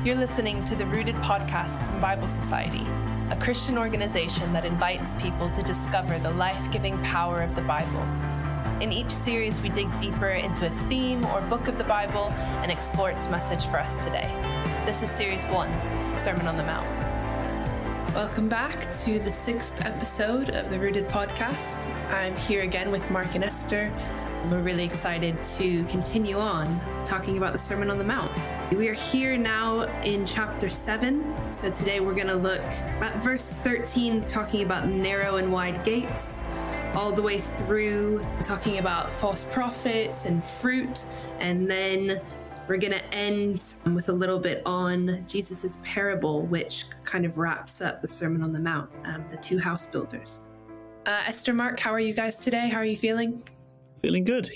You're listening to the Rooted podcast from Bible Society, a Christian organization that invites people to discover the life-giving power of the Bible. In each series, we dig deeper into a theme or book of the Bible and explore its message for us today. This is Series 1, Sermon on the Mount. Welcome back to the 6th episode of the Rooted podcast. I'm here again with Mark and Esther. We're really excited to continue on talking about the Sermon on the Mount. We are here now in chapter 7. So today we're going to look at verse 13, talking about narrow and wide gates, all the way through talking about false prophets and fruit. And then we're going to end with a little bit on Jesus's parable, which kind of wraps up the Sermon on the Mount, the two house builders. Esther, Mark, how are you guys today? How are you feeling? Feeling good.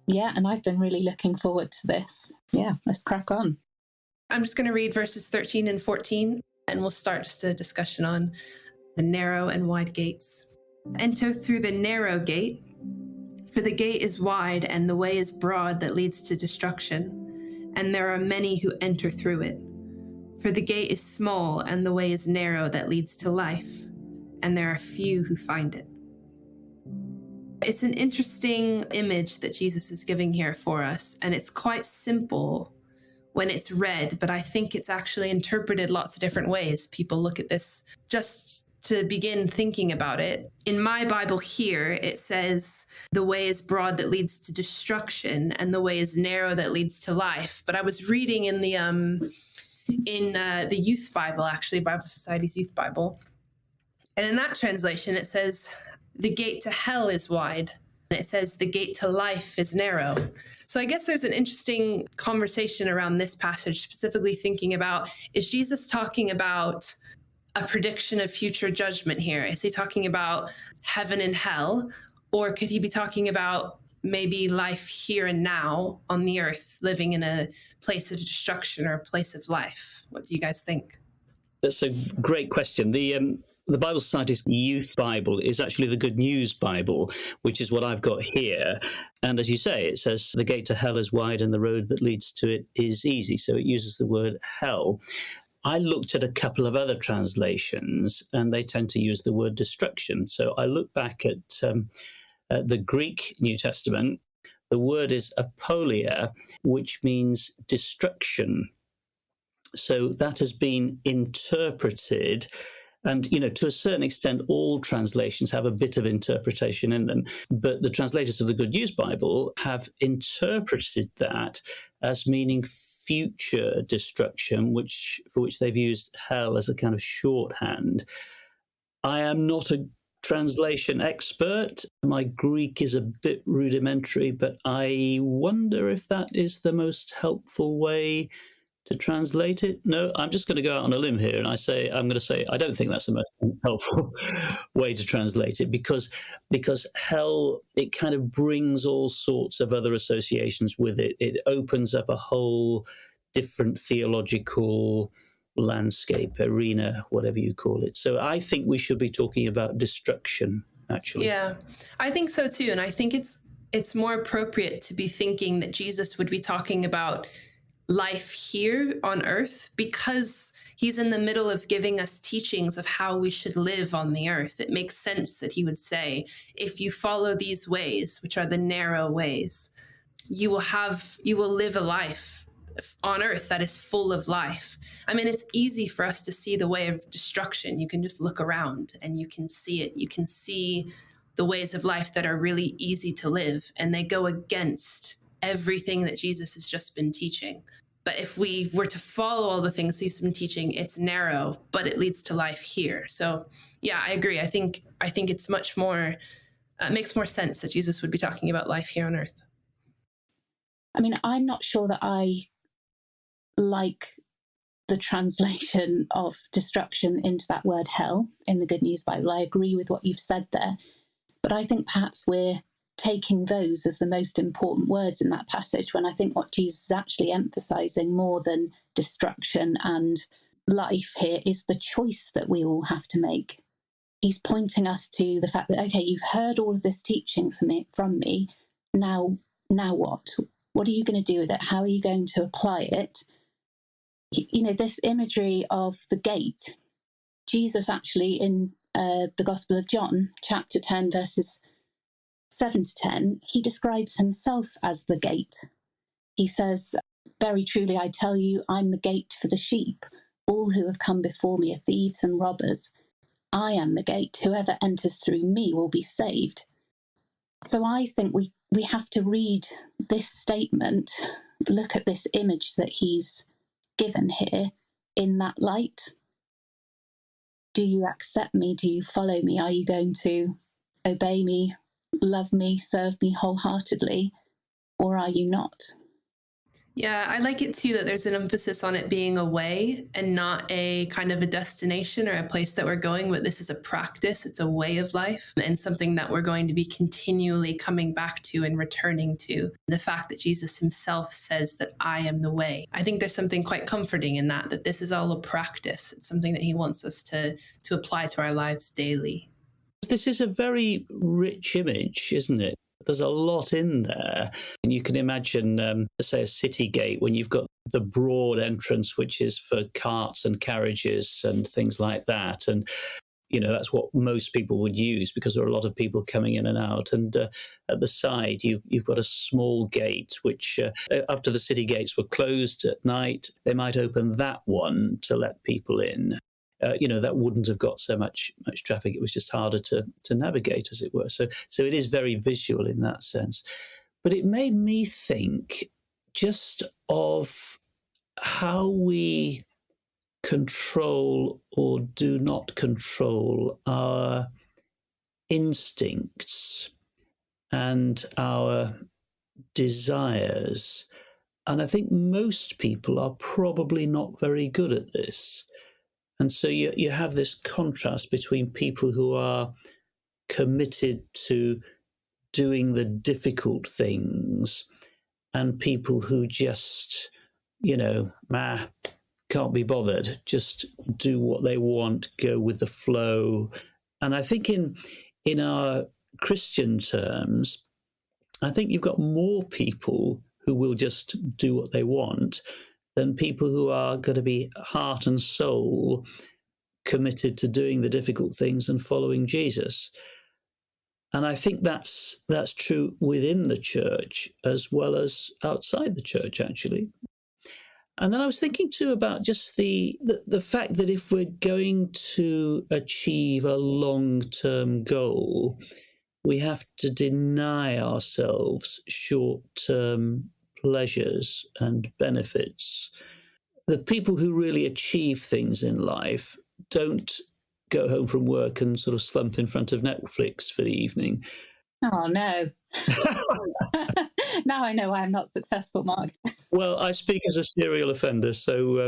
Yeah, and I've been really looking forward to this. Yeah, let's crack on. I'm just going to read verses 13 and 14, and we'll start just a discussion on the narrow and wide gates. Enter through the narrow gate, for the gate is wide and the way is broad that leads to destruction, and there are many who enter through it. For the gate is small and the way is narrow that leads to life, and there are few who find it. It's an interesting image that Jesus is giving here for us, and it's quite simple when it's read, but I think it's actually interpreted lots of different ways. People look at this just to begin thinking about it. In my Bible here, it says, the way is broad that leads to destruction, and the way is narrow that leads to life. But I was reading in the Youth Bible, actually, Bible Society's Youth Bible, and in that translation, it says, the gate to hell is wide, and it says the gate to life is narrow. So I guess there's an interesting conversation around this passage, specifically thinking about, is Jesus talking about a prediction of future judgment here? Is he talking about heaven and hell? Or could he be talking about maybe life here and now on the earth, living in a place of destruction or a place of life? What do you guys think? That's a great question. The Bible Society's Youth Bible is actually the Good News Bible, which is what I've got here. And as you say, it says the gate to hell is wide and the road that leads to it is easy. So it uses the word hell. I looked at a couple of other translations and they tend to use the word destruction. So I looked back at the Greek New Testament. The word is apolia, which means destruction. So that has been interpreted. And, to a certain extent, all translations have a bit of interpretation in them. But the translators of the Good News Bible have interpreted that as meaning future destruction, for which they've used hell as a kind of shorthand. I am not a translation expert. My Greek is a bit rudimentary, but I wonder if that is the most helpful way to translate it. No, I'm just going to go out on a limb here, and I'm going to say I don't think that's the most helpful way to translate it, because hell, it kind of brings all sorts of other associations with it. It opens up a whole different theological landscape, arena, whatever you call it. So I think we should be talking about destruction, actually. Yeah, I think so too, and I think it's more appropriate to be thinking that Jesus would be talking about life here on earth, because he's in the middle of giving us teachings of how we should live on the earth. It makes sense that he would say, if you follow these ways, which are the narrow ways, you will live a life on earth that is full of life. I mean, it's easy for us to see the way of destruction. You can just look around and you can see it. You can see the ways of life that are really easy to live, and they go against everything that Jesus has just been teaching. But if we were to follow all the things he's been teaching, it's narrow, but it leads to life here. So yeah, I agree. I think it's much more, makes more sense that Jesus would be talking about life here on earth. I mean, I'm not sure that I like the translation of destruction into that word hell in the Good News Bible. I agree with what you've said there, but I think perhaps we're taking those as the most important words in that passage, when I think what Jesus is actually emphasizing more than destruction and life here is the choice that we all have to make. He's pointing us to the fact that, okay, you've heard all of this teaching from me. Now what? What are you going to do with it? How are you going to apply it? this imagery of the gate, Jesus actually in the Gospel of John, chapter 10, verses 7 to 10, he describes himself as the gate. He says, "Very truly I tell you, I'm the gate for the sheep. All who have come before me are thieves and robbers. I am the gate. Whoever enters through me will be saved." So I think we have to read this statement, look at this image that he's given here in that light. Do you accept me? Do you follow me? Are you going to obey me, love me, serve me wholeheartedly, or are you not? Yeah, I like it too that there's an emphasis on it being a way and not a kind of a destination or a place that we're going, but this is a practice. It's a way of life and something that we're going to be continually coming back to and returning to. The fact that Jesus himself says that I am the way. I think there's something quite comforting in that this is all a practice. It's something that he wants us to apply to our lives daily. This is a very rich image, isn't it? There's a lot in there. And you can imagine, say, a city gate when you've got the broad entrance, which is for carts and carriages and things like that. And, that's what most people would use because there are a lot of people coming in and out. And at the side, you've got a small gate, which after the city gates were closed at night, they might open that one to let people in. That wouldn't have got so much traffic. It was just harder to navigate, as it were. So it is very visual in that sense. But it made me think just of how we control or do not control our instincts and our desires. And I think most people are probably not very good at this. And so you have this contrast between people who are committed to doing the difficult things and people who just, can't be bothered, just do what they want, go with the flow. And I think in our Christian terms, I think you've got more people who will just do what they want than people who are going to be heart and soul committed to doing the difficult things and following Jesus. And I think that's true within the church as well as outside the church, actually. And then I was thinking too about just the fact that if we're going to achieve a long-term goal, we have to deny ourselves short-term pleasures and benefits. The people who really achieve things in life don't go home from work and sort of slump in front of Netflix for the evening. Oh, no. Now I know why I'm not successful, Mark. Well, I speak as a serial offender, so,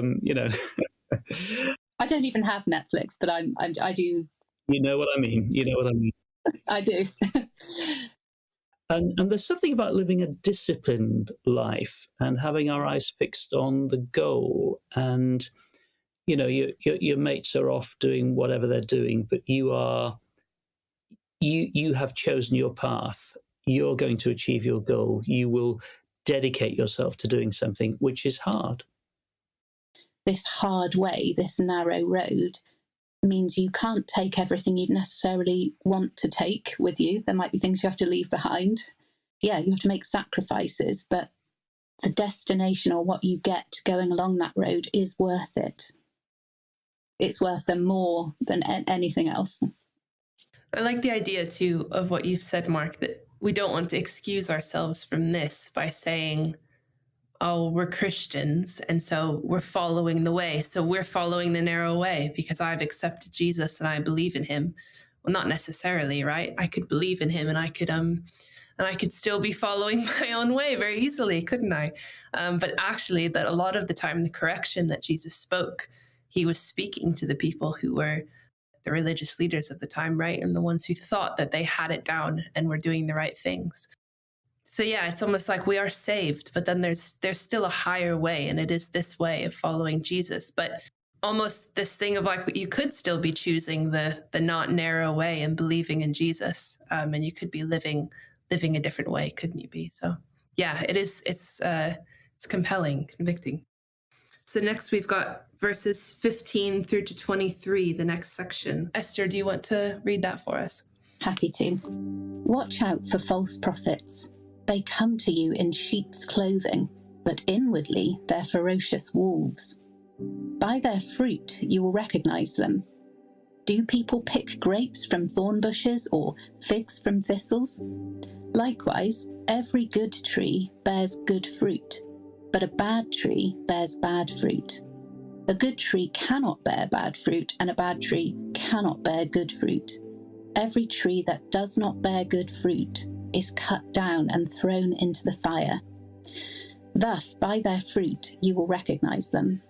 I don't even have Netflix, but I do. You know what I mean. I do. And there's something about living a disciplined life and having our eyes fixed on the goal. And, your mates are off doing whatever they're doing, but you have chosen your path. You're going to achieve your goal. You will dedicate yourself to doing something which is hard. This hard way, this narrow road, means you can't take everything you necessarily want to take with you. There might be things you have to leave behind. Yeah, you have to make sacrifices, but the destination or what you get going along that road is worth it. It's worth them more than anything else. I like the idea too of what you've said, Mark, that we don't want to excuse ourselves from this by saying, oh, we're Christians, and so we're following the way. So we're following the narrow way because I've accepted Jesus and I believe in him. Well, not necessarily, right? I could believe in him and I could still be following my own way very easily, couldn't I? But actually, that a lot of the time, the correction that Jesus spoke, he was speaking to the people who were the religious leaders of the time, right? And the ones who thought that they had it down and were doing the right things. So yeah, it's almost like we are saved, but then there's still a higher way, and it is this way of following Jesus. But almost this thing of like, you could still be choosing the not narrow way and believing in Jesus, and you could be living a different way, couldn't you be? So yeah, it's compelling, convicting. So next we've got verses 15 through to 23, the next section. Esther, do you want to read that for us? Happy to. Watch out for false prophets. They come to you in sheep's clothing, but inwardly they're ferocious wolves. By their fruit you will recognize them. Do people pick grapes from thorn bushes or figs from thistles? Likewise, every good tree bears good fruit, but a bad tree bears bad fruit. A good tree cannot bear bad fruit, and a bad tree cannot bear good fruit. Every tree that does not bear good fruit is cut down and thrown into the fire. Thus, by their fruit, you will recognize them.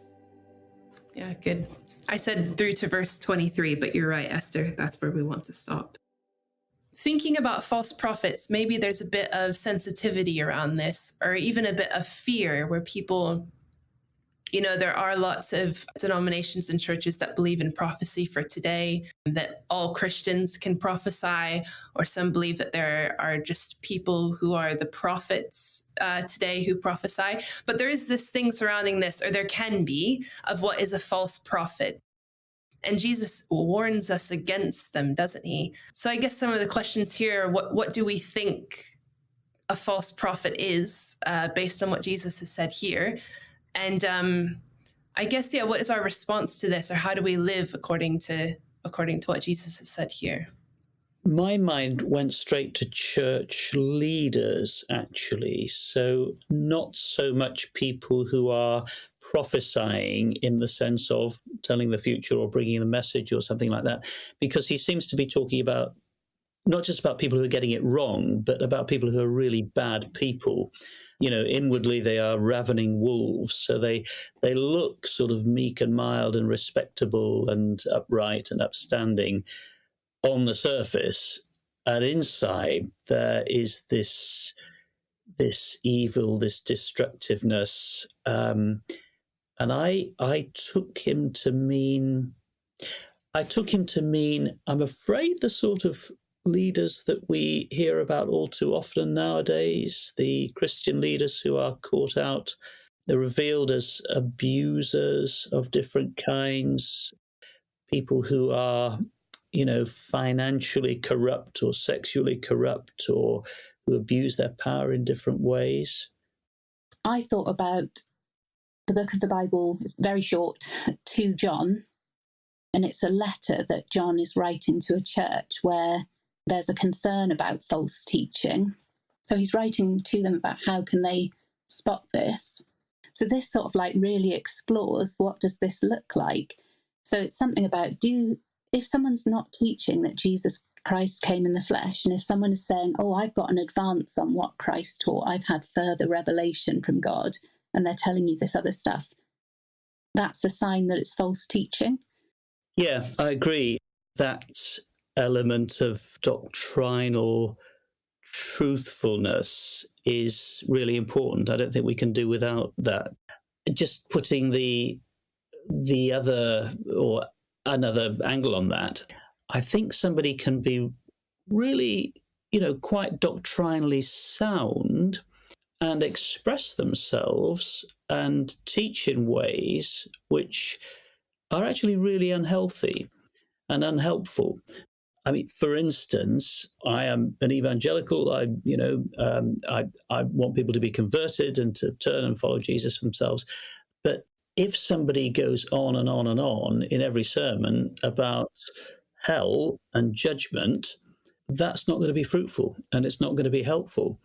Yeah, good. I said through to verse 23, but you're right, Esther. That's where we want to stop. Thinking about false prophets, maybe there's a bit of sensitivity around this, or even a bit of fear where people, there are lots of denominations and churches that believe in prophecy for today, that all Christians can prophesy, or some believe that there are just people who are the prophets today who prophesy. But there is this thing surrounding this, or there can be, of what is a false prophet. And Jesus warns us against them, doesn't he? So I guess some of the questions here, what do we think a false prophet is based on what Jesus has said here? And I guess, what is our response to this, or how do we live according to what Jesus has said here? My mind went straight to church leaders, actually. So not so much people who are prophesying in the sense of telling the future or bringing a message or something like that, because he seems to be talking about not just about people who are getting it wrong, but about people who are really bad people. Inwardly they are ravening wolves. So they look sort of meek and mild and respectable and upright and upstanding on the surface, and inside there is this evil, this destructiveness, and I took him to mean, I'm afraid, the sort of leaders that we hear about all too often nowadays, the Christian leaders who are caught out, they're revealed as abusers of different kinds, people who are financially corrupt or sexually corrupt, or who abuse their power in different ways. I thought about the book of the Bible, it's very short, 2 John, and it's a letter that John is writing to a church where there's a concern about false teaching. So he's writing to them about how can they spot this. So this sort of really explores, what does this look like? So it's something about, if someone's not teaching that Jesus Christ came in the flesh, and if someone is saying, I've got an advance on what Christ taught, I've had further revelation from God, and they're telling you this other stuff, that's a sign that it's false teaching. Yeah, I agree. That element of doctrinal truthfulness is really important. I don't think we can do without that. Just putting the other or another angle on that, I think somebody can be really, quite doctrinally sound and express themselves and teach in ways which are actually really unhealthy and unhelpful. I mean, for instance, I am an evangelical. I want people to be converted and to turn and follow Jesus themselves. But if somebody goes on and on and on in every sermon about hell and judgment, that's not going to be fruitful and it's not going to be helpful.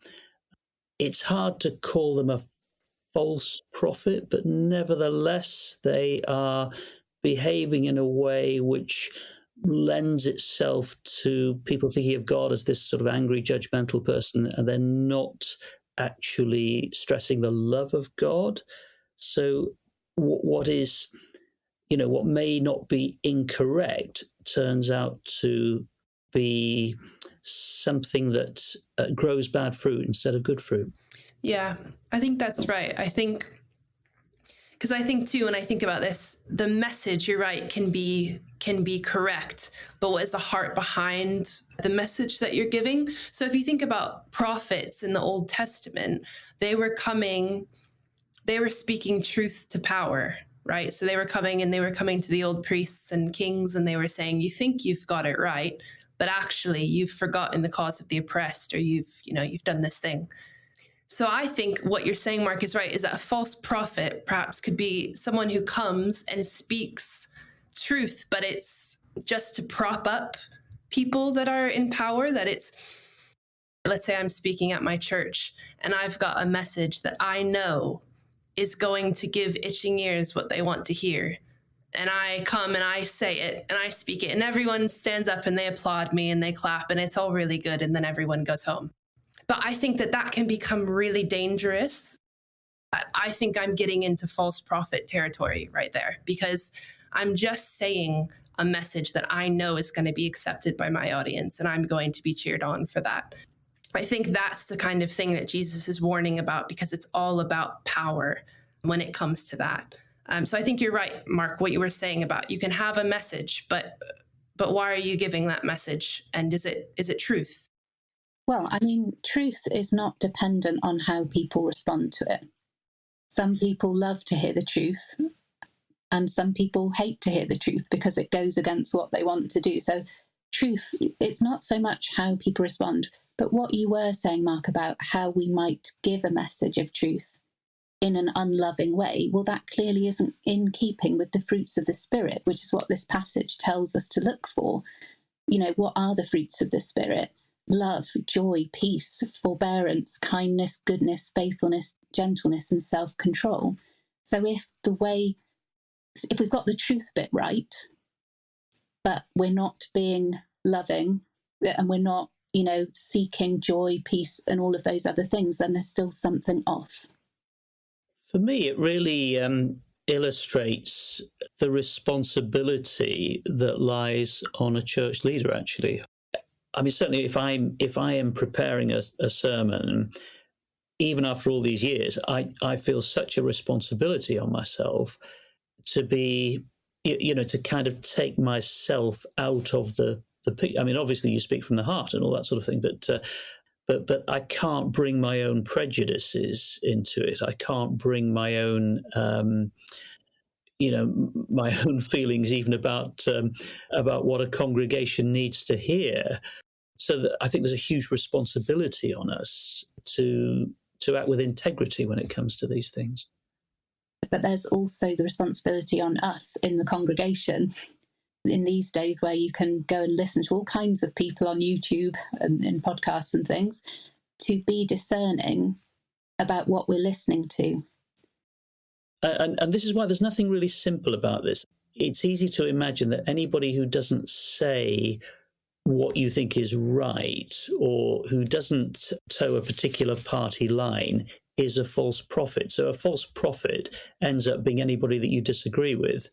It's hard to call them a false prophet, but nevertheless, they are behaving in a way which lends itself to people thinking of God as this sort of angry, judgmental person, and they're not actually stressing the love of God. So what may not be incorrect turns out to be something that grows bad fruit instead of good fruit. Yeah, I think that's right. Because I think too, when I think about this, the message, you're right, can be correct, but what is the heart behind the message that you're giving? So if you think about prophets in the Old Testament, they they were speaking truth to power, right? So they were coming to the old priests and kings, and they were saying, you think you've got it right, but actually you've forgotten the cause of the oppressed, or you've done this thing. So I think what you're saying, Mark, is right, is that a false prophet perhaps could be someone who comes and speaks truth, but it's just to prop up people that are in power, that it's, let's say I'm speaking at my church and I've got a message that I know is going to give itching ears what they want to hear. And I come and I say it and I speak it and everyone stands up and they applaud me and they clap and it's all really good. And then everyone goes home. But I think that can become really dangerous. I think I'm getting into false prophet territory right there, because I'm just saying a message that I know is going to be accepted by my audience and I'm going to be cheered on for that. I think that's the kind of thing that Jesus is warning about, because it's all about power when it comes to that. So I think you're right, Mark, what you were saying about you can have a message, but why are you giving that message? And is it truth? Well, I mean, truth is not dependent on how people respond to it. Some people love to hear the truth, and some people hate to hear the truth because it goes against what they want to do. So truth, it's not so much how people respond, but what you were saying, Mark, about how we might give a message of truth in an unloving way, well, that clearly isn't in keeping with the fruits of the Spirit, which is what this passage tells us to look for. What are the fruits of the Spirit? Love, joy, peace, forbearance, kindness, goodness, faithfulness, gentleness, and self-control. So if we've got the truth bit right, but we're not being loving and we're not, seeking joy, peace, and all of those other things, then there's still something off. For me, it really illustrates the responsibility that lies on a church leader, actually. I mean, certainly if I am preparing a sermon, even after all these years, I feel such a responsibility on myself to be, to kind of take myself out of the I mean, obviously you speak from the heart and all that sort of thing, but I can't bring my own prejudices into it. I can't bring my own, my own feelings even about what a congregation needs to hear. So that I think there's a huge responsibility on us to act with integrity when it comes to these things. But there's also the responsibility on us in the congregation in these days, where you can go and listen to all kinds of people on YouTube and in podcasts and things, to be discerning about what we're listening to. And this is why there's nothing really simple about this. It's easy to imagine that anybody who doesn't say what you think is right, or who doesn't toe a particular party line, is a false prophet. So a false prophet ends up being anybody that you disagree with.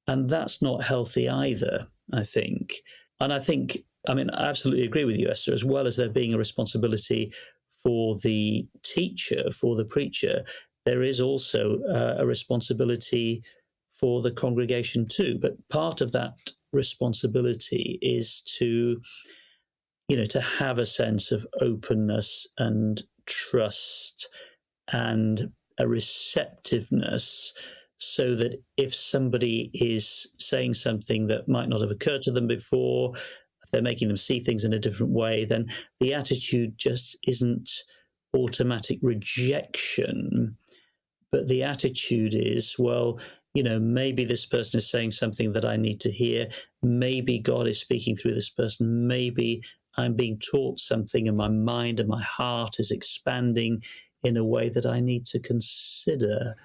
And that's not healthy either, I think. And I absolutely agree with you, Esther, as well as there being a responsibility for the teacher, for the preacher, there is also a responsibility for the congregation too. But part of that responsibility is to have a sense of openness and trust and a receptiveness, so that if somebody is saying something that might not have occurred to them before, if they're making them see things in a different way, then the attitude just isn't automatic rejection, but the attitude is, well, maybe this person is saying something that I need to hear. Maybe God is speaking through this person. Maybe I'm being taught something and my mind and my heart is expanding in a way that I need to consider.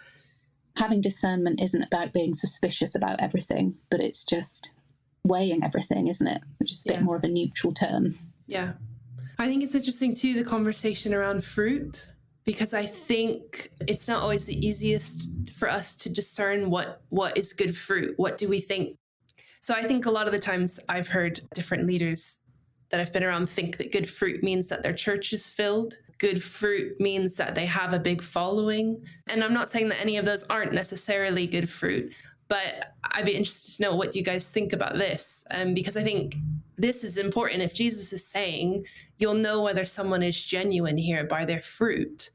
Having discernment isn't about being suspicious about everything, but it's just weighing everything, isn't it? Which is a bit more of a neutral term. Yeah. I think it's interesting too, the conversation around fruit, because I think it's not always the easiest for us to discern what is good fruit. What do we think? So I think a lot of the times I've heard different leaders that I've been around think that good fruit means that their church is filled. Good fruit means that they have a big following. And I'm not saying that any of those aren't necessarily good fruit, but I'd be interested to know what you guys think about this, because I think this is important. If Jesus is saying, you'll know whether someone is genuine here by their fruit,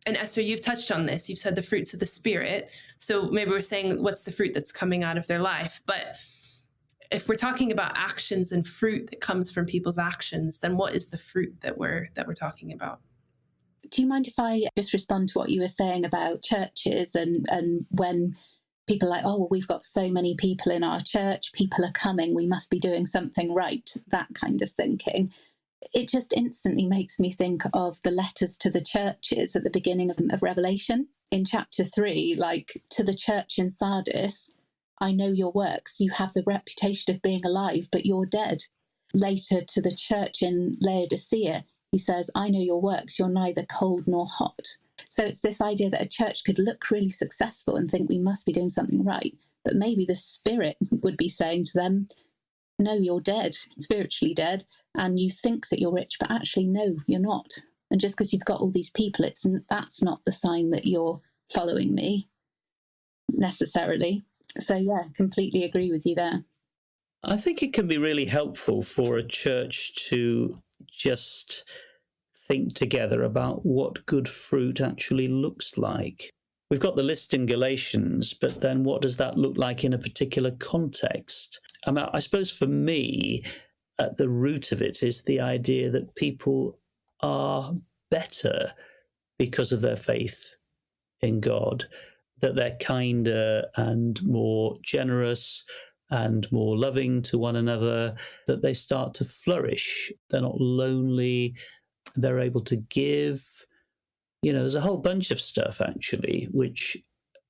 And Esther, you've touched on this. You've said the fruits of the Spirit. So maybe we're saying what's the fruit that's coming out of their life. But if we're talking about actions and fruit that comes from people's actions, then what is the fruit that we're talking about? Do you mind if I just respond to what you were saying about churches and when people are like, oh, well, we've got so many people in our church, people are coming, we must be doing something right, that kind of thinking. It just instantly makes me think of the letters to the churches at the beginning of Revelation. In chapter 3, like, to the church in Sardis, I know your works. You have the reputation of being alive, but you're dead. Later, to the church in Laodicea, he says, I know your works. You're neither cold nor hot. So it's this idea that a church could look really successful and think we must be doing something right. But maybe the Spirit would be saying to them, no, you're dead, spiritually dead, and you think that you're rich, but actually, no, you're not. And just because you've got all these people, that's not the sign that you're following me necessarily. So, yeah, completely agree with you there. I think it can be really helpful for a church to just think together about what good fruit actually looks like. We've got the list in Galatians, but then what does that look like in a particular context? I suppose for me, at the root of it is the idea that people are better because of their faith in God, that they're kinder and more generous and more loving to one another, that they start to flourish. They're not lonely. They're able to give. There's a whole bunch of stuff, actually, which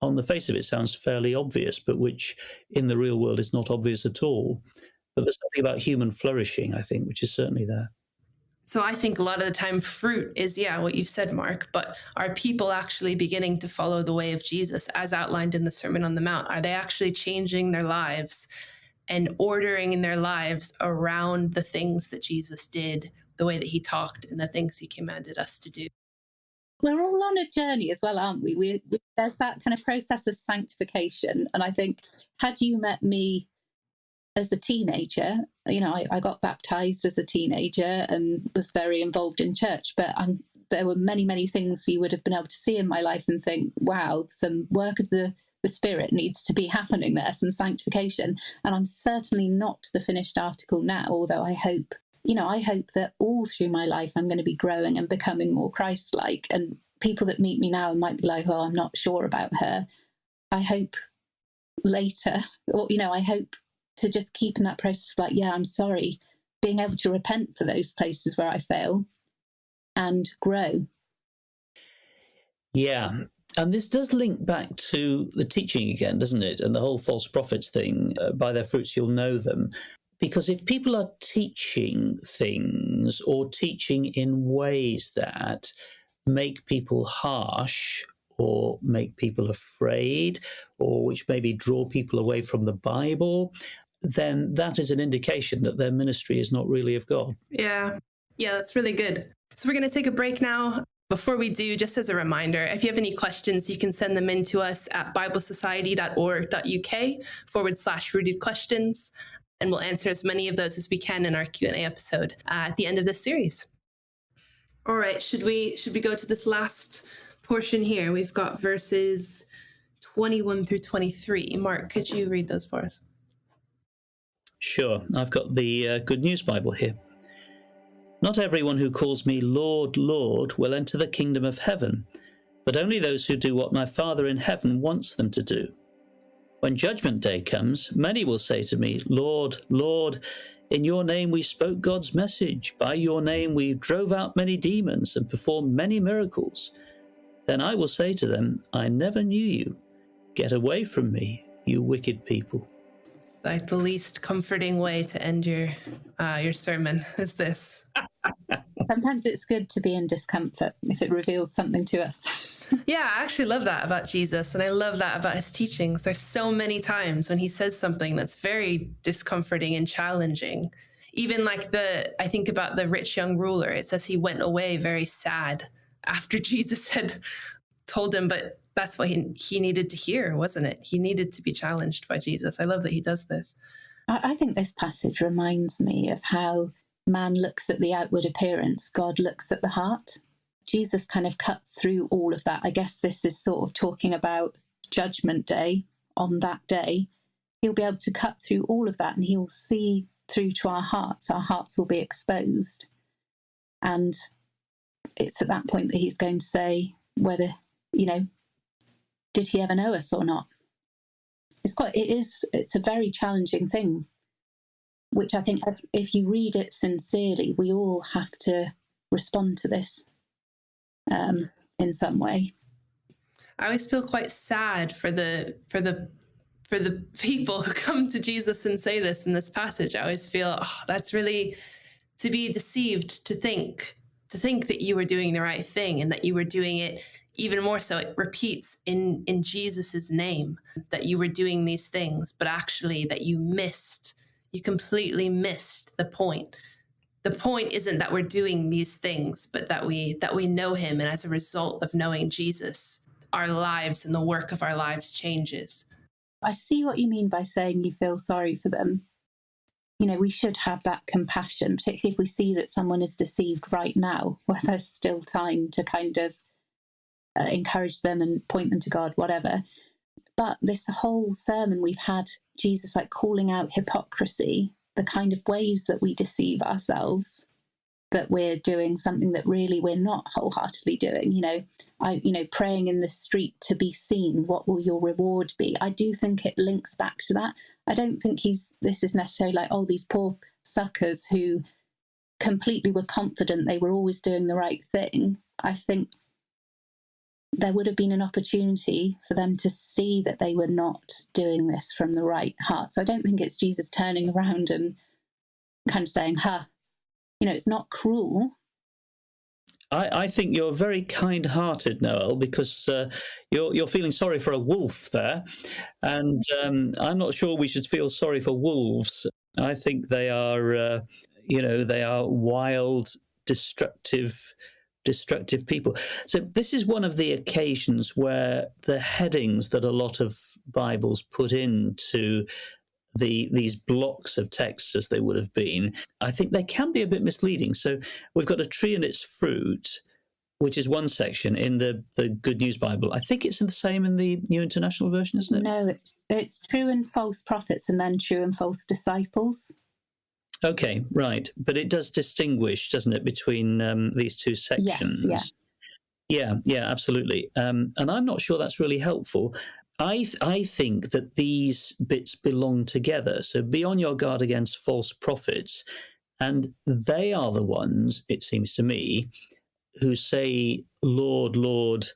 on the face of it sounds fairly obvious, but which in the real world is not obvious at all. But there's something about human flourishing, I think, which is certainly there. So I think a lot of the time fruit is, what you've said, Mark, but are people actually beginning to follow the way of Jesus as outlined in the Sermon on the Mount? Are they actually changing their lives and ordering in their lives around the things that Jesus did, the way that he talked and the things he commanded us to do? We're all on a journey as well, aren't we? There's that kind of process of sanctification. And I think, had you met me as a teenager, I got baptized as a teenager and was very involved in church, but there were many, many things you would have been able to see in my life and think, wow, some work of the Spirit needs to be happening there, some sanctification. And I'm certainly not the finished article now, although I hope that all through my life I'm going to be growing and becoming more Christ-like. And people that meet me now and might be like, oh, I'm not sure about her. I hope later, or, I hope to just keep in that process of like, yeah, I'm sorry, being able to repent for those places where I fail and grow. Yeah. And this does link back to the teaching again, doesn't it? And the whole false prophets thing, by their fruits you'll know them. Because if people are teaching things or teaching in ways that make people harsh or make people afraid or which maybe draw people away from the Bible, then that is an indication that their ministry is not really of God. Yeah, that's really good. So we're going to take a break now. Before we do, just as a reminder, if you have any questions, you can send them in to us at biblesociety.org.uk/rooted questions. And we'll answer as many of those as we can in our Q&A episode at the end of this series. All right, should we go to this last portion here? We've got verses 21 through 23. Mark, could you read those for us? Sure. I've got the Good News Bible here. Not everyone who calls me Lord, Lord will enter the kingdom of heaven, but only those who do what my Father in heaven wants them to do. When judgment day comes, many will say to me, Lord, Lord, in your name we spoke God's message. By your name we drove out many demons and performed many miracles. Then I will say to them, I never knew you. Get away from me, you wicked people. It's like the least comforting way to end your sermon is this. Sometimes it's good to be in discomfort if it reveals something to us. Yeah, I actually love that about Jesus, and I love that about his teachings. There's so many times when he says something that's very discomforting and challenging. Even like I think about the rich young ruler. It says he went away very sad after Jesus had told him, but that's what he needed to hear, wasn't it? He needed to be challenged by Jesus. I love that he does this. I think this passage reminds me of how man looks at the outward appearance, God looks at the heart. Jesus kind of cuts through all of that. I guess this is sort of talking about Judgment Day. On that day, he'll be able to cut through all of that, and he'll see through to our hearts. Our hearts will be exposed. And it's at that point that he's going to say whether, did he ever know us or not? It's a very challenging thing, which I think if you read it sincerely, we all have to respond to this in some way. I always feel quite sad for the people who come to Jesus and say this in this passage. I always feel, that's really to be deceived, to think that you were doing the right thing and that you were doing it even more so. It repeats in Jesus's name that you were doing these things, but actually that you completely missed the point. The point isn't that we're doing these things, but that we know him. And as a result of knowing Jesus, our lives and the work of our lives changes. I see what you mean by saying you feel sorry for them. We should have that compassion, particularly if we see that someone is deceived right now, where there's still time to kind of encourage them and point them to God, whatever. But this whole sermon, we've had Jesus calling out hypocrisy, the kind of ways that we deceive ourselves, that we're doing something that really we're not wholeheartedly doing. Praying in the street to be seen, what will your reward be? I do think it links back to that. I don't think this is necessarily these poor suckers who completely were confident they were always doing the right thing. I think there would have been an opportunity for them to see that they were not doing this from the right heart. So I don't think it's Jesus turning around and kind of saying, it's not cruel. I think you're very kind-hearted, Noel, because you're feeling sorry for a wolf there, and I'm not sure we should feel sorry for wolves. I think they are, they are wild, destructive people. So this is one of the occasions where the headings that a lot of Bibles put into these blocks of text, as they would have been, I think they can be a bit misleading. So we've got a tree and its fruit, which is one section in the Good News Bible. I think it's the same in the New International Version, isn't it? No, it's true and false prophets and then true and false disciples. Okay, right. But it does distinguish, doesn't it, between these two sections? Yes, yeah, absolutely. And I'm not sure that's really helpful. I think that these bits belong together. So be on your guard against false prophets. And they are the ones, it seems to me, who say, Lord, Lord,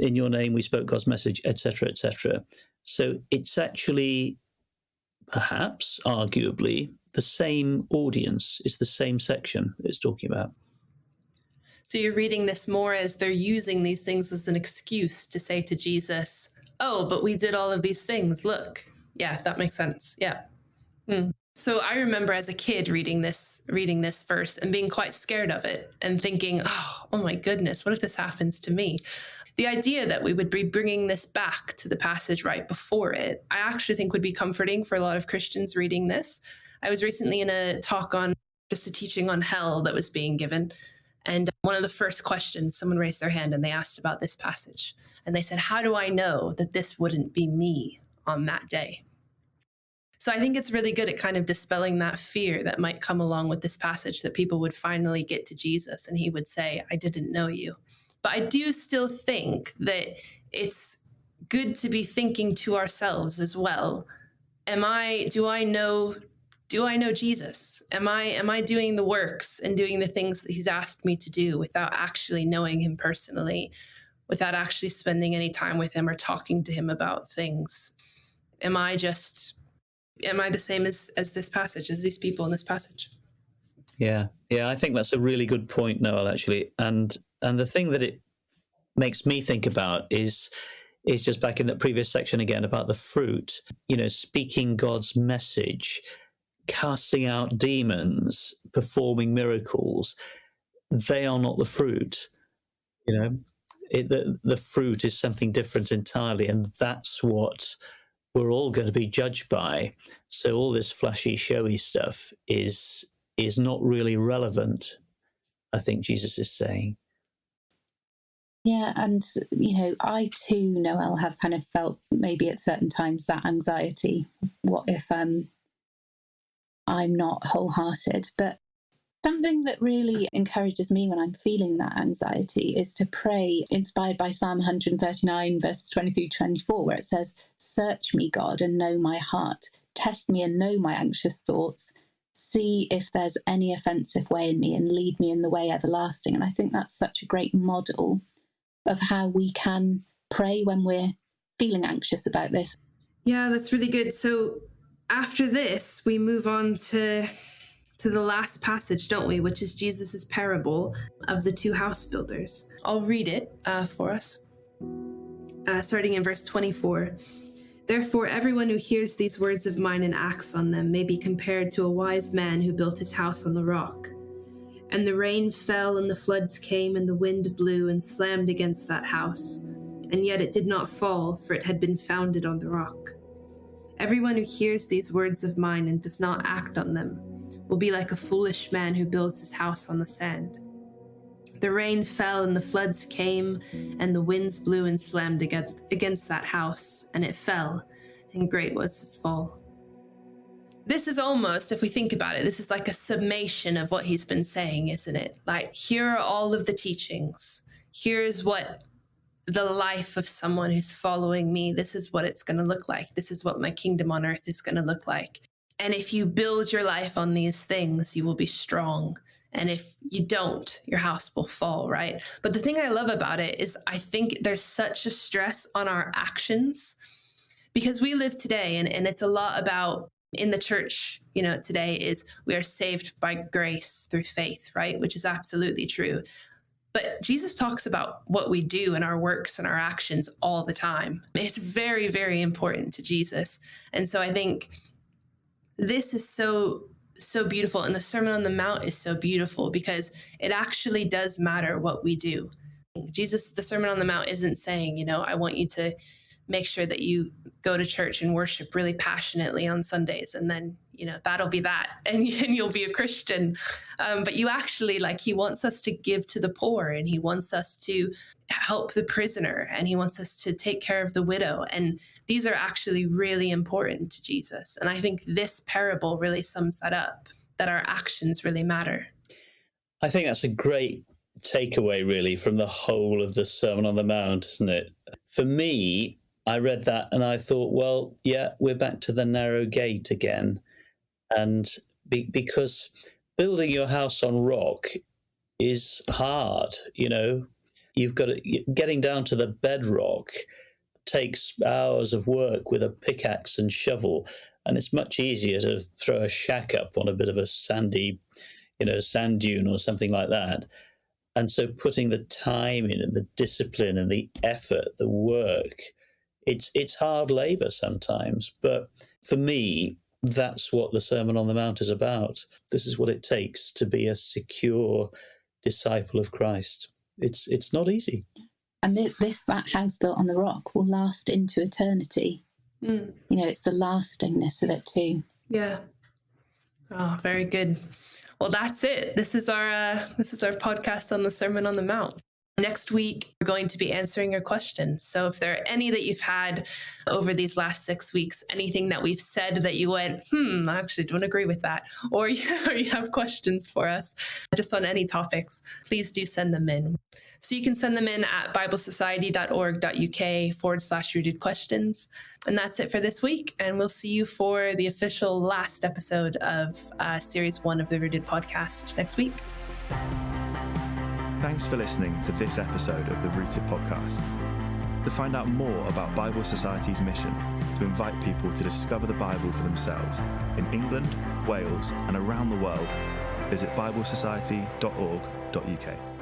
in your name we spoke God's message, etc., etc. So it's actually, perhaps, arguably, the same audience. It's the same section it's talking about. So you're reading this more as they're using these things as an excuse to say to Jesus, oh, but we did all of these things. Look. Yeah, that makes sense. Yeah. So I remember as a kid reading this verse and being quite scared of it and thinking, oh my goodness, what if this happens to me? The idea that we would be bringing this back to the passage right before it, I actually think would be comforting for a lot of Christians reading this. I was recently in a talk on just a teaching on hell that was being given. And one of the first questions, someone raised their hand and they asked about this passage. And they said, how do I know that this wouldn't be me on that day? So I think it's really good at kind of dispelling that fear that might come along with this passage, that people would finally get to Jesus and he would say, I didn't know you. But I do still think that it's good to be thinking to ourselves as well. Do I know Jesus? Am I doing the works and doing the things that he's asked me to do without actually knowing him personally, without actually spending any time with him or talking to him about things? Am I the same as this passage, as these people in this passage? Yeah, I think that's a really good point, Noel, actually. And the thing that it makes me think about is just back in that previous section again about the fruit, speaking God's message, casting out demons, performing miracles. They are not the fruit. The fruit is something different entirely, and that's what we're all going to be judged by. So all this flashy, showy stuff is not really relevant, I think Jesus is saying. Yeah, and, I too, Noelle, have kind of felt maybe at certain times that anxiety. What if I'm not wholehearted? But something that really encourages me when I'm feeling that anxiety is to pray, inspired by Psalm 139, verses 23-24, where it says, "Search me, God, and know my heart. Test me and know my anxious thoughts. See if there's any offensive way in me and lead me in the way everlasting." And I think that's such a great model of how we can pray when we're feeling anxious about this. Yeah, that's really good. So after this, we move on to the last passage, don't we? Which is Jesus's parable of the two house builders. I'll read it for us, starting in verse 24. "Therefore, everyone who hears these words of mine and acts on them may be compared to a wise man who built his house on the rock. And the rain fell, and the floods came, and the wind blew and slammed against that house. And yet it did not fall, for it had been founded on the rock. Everyone who hears these words of mine and does not act on them will be like a foolish man who builds his house on the sand. The rain fell, and the floods came, and the winds blew and slammed against that house, and it fell, and great was its fall." This is almost, if we think about it, this is like a summation of what he's been saying, isn't it? Like, here are all of the teachings. Here's what the life of someone who's following me, this is what it's going to look like. This is what my kingdom on earth is going to look like. And if you build your life on these things, you will be strong. And if you don't, your house will fall, right? But the thing I love about it is I think there's such a stress on our actions, because we live today, and it's a lot about, in the church, today, is we are saved by grace through faith, right? Which is absolutely true. But Jesus talks about what we do in our works and our actions all the time. It's very, very important to Jesus. And so I think this is so beautiful. And the Sermon on the Mount is so beautiful because it actually does matter what we do. Jesus, the Sermon on the Mount isn't saying, I want you to make sure that you go to church and worship really passionately on Sundays, and then, that'll be that, and you'll be a Christian. But you actually, he wants us to give to the poor, and he wants us to help the prisoner, and he wants us to take care of the widow. And these are actually really important to Jesus. And I think this parable really sums that up, that our actions really matter. I think that's a great takeaway, really, from the whole of the Sermon on the Mount, isn't it? For me, I read that and I thought, well, yeah, we're back to the narrow gate again. And because building your house on rock is hard, you've got getting down to the bedrock takes hours of work with a pickaxe and shovel. And it's much easier to throw a shack up on a bit of a sandy, sand dune or something like that. And so putting the time in and the discipline and the effort, the work, it's hard labor sometimes. But for me, that's what the Sermon on the Mount is about. This is what it takes to be a secure disciple of Christ. It's not easy. And that house built on the rock will last into eternity. It's the lastingness of it too. Yeah. Oh, very good. Well, that's it. This is our podcast on the Sermon on the Mount. Next week, we're going to be answering your questions. So if there are any that you've had over these last 6 weeks, anything that we've said that you went, I actually don't agree with that, or you have questions for us just on any topics, please do send them in. So you can send them in at biblesociety.org.uk/rooted questions. And that's it for this week. And we'll see you for the official last episode of Series 1 of the Rooted podcast next week. Thanks for listening to this episode of the Rooted podcast. To find out more about Bible Society's mission to invite people to discover the Bible for themselves in England, Wales, and around the world, visit biblesociety.org.uk.